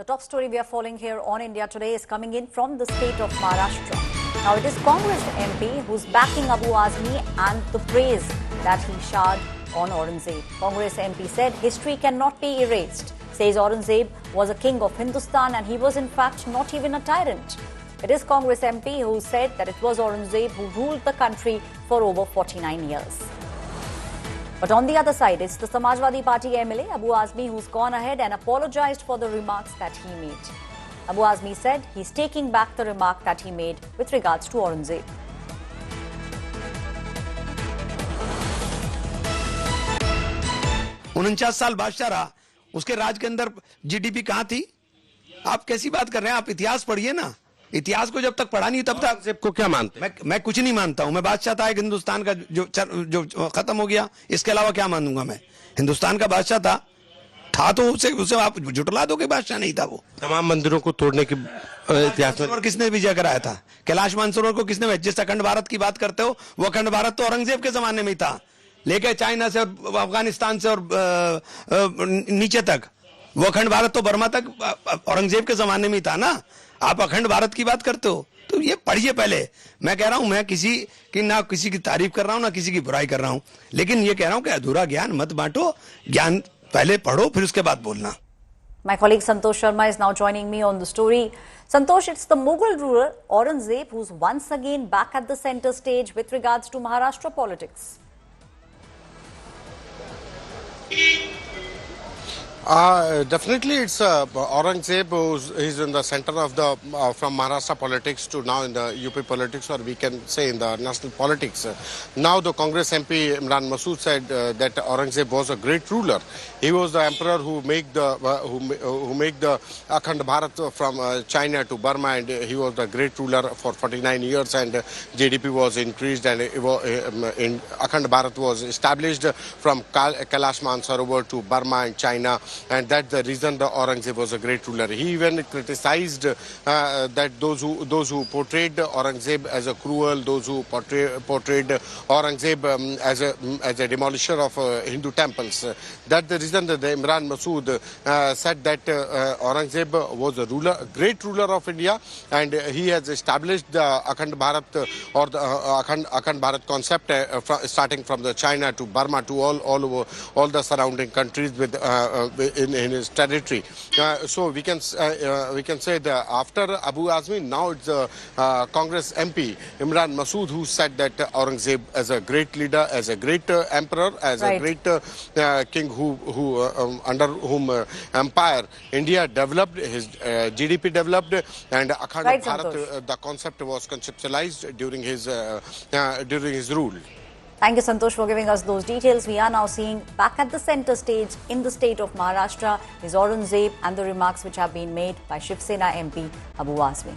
top story we are following here on India Today is coming in from the state of Maharashtra. Now, it is Congress MP who's backing Abu Azmi and the praise that he showered on Aurangzeb. Congress MP said history cannot be erased. Says Aurangzeb was a king of Hindustan and he was in fact not even a tyrant. It is Congress MP who said that it was Aurangzeb who ruled the country for over 49 years. But on the other side, it's the Samajwadi Party MLA Abu Azmi who's gone ahead and apologized for the remarks that he made. Abu Azmi said he's taking back the remark that he made with regards to Aurangzeb. उनचास साल बादशाह रहा, उसके राज के अंदर GDP कहां थी? आप कैसी बात कर रहे हैं? आप इतिहास पढ़िए ना। इतिहास को जब तक पढ़ा नहीं तब तक आपको क्या मानते हैं? मैं कुछ नहीं मानता हूं। मैं बादशाह था एक हिंदुस्तान का जो खत्म हो गया, इसके अलावा क्या मानूंगा मैं? हिंदुस्तान का बादशाह था तो उसे आप जुटला दो कि बादशाह नहीं था वो। तमाम मंदिरों को तोड़ने की इतिहास में किसने विजय कराया था? कैलाश मानसरोवर को किसने? जिस अखंड भारत की बात करते हो, वो अखंड भारत तो औरंगजेब के जमाने में ही था, लेके चाइना से और अफगानिस्तान से और नीचे तक वो अखंड भारत तो बर्मा तक औरंगजेब के जमाने में ही था ना। आप अखंड भारत की बात करते हो तो ये पढ़िए पहले। मैं कह रहा हूं, मैं किसी की तारीफ कर रहा हूं ना किसी की बुराई कर रहा हूं, लेकिन ये कह रहा हूं कि अधूरा ज्ञान मत बांटो, ज्ञान पहले पढ़ो फिर उसके बाद बोलना। My colleague Santosh Sharma is now joining me on the story. Santosh, it's the Mughal ruler Aurangzeb who's once again back at the center stage with regards to Maharashtra politics. Definitely, it's Aurangzeb who's in the center of the from Maharashtra politics to now in the UP politics, or we can say in the national politics. Now, the Congress MP Imran Masood said that Aurangzeb was a great ruler. He was the emperor who made the Akhand Bharat from China to Burma, and he was the great ruler for 49 years. And GDP was increased, and in Akhand Bharat was established from Kailash Mansarovar to Burma and China. And that's the reason the Aurangzeb was a great ruler. He even criticized that those who portrayed Aurangzeb as a cruel, those who portrayed Aurangzeb as a demolisher of Hindu temples. That's the reason that the Imran Masood said that Aurangzeb was a great ruler of India, and he has established the Akhand Bharat or the Akhand Bharat concept starting from the China to Burma to all the surrounding countries in his territory. So we can say that after Abu Azmi, now it's the Congress MP Imran Masood who said that Aurangzeb as a great leader, as a great emperor, as a great king who under whom empire India developed, his GDP developed, and Akhand Bharat, the concept was conceptualized during his rule. Thank you, Santosh, for giving us those details. We are now seeing back at the center stage in the state of Maharashtra is Aurangzeb and the remarks which have been made by Shiv Sena MP Abu Azmi.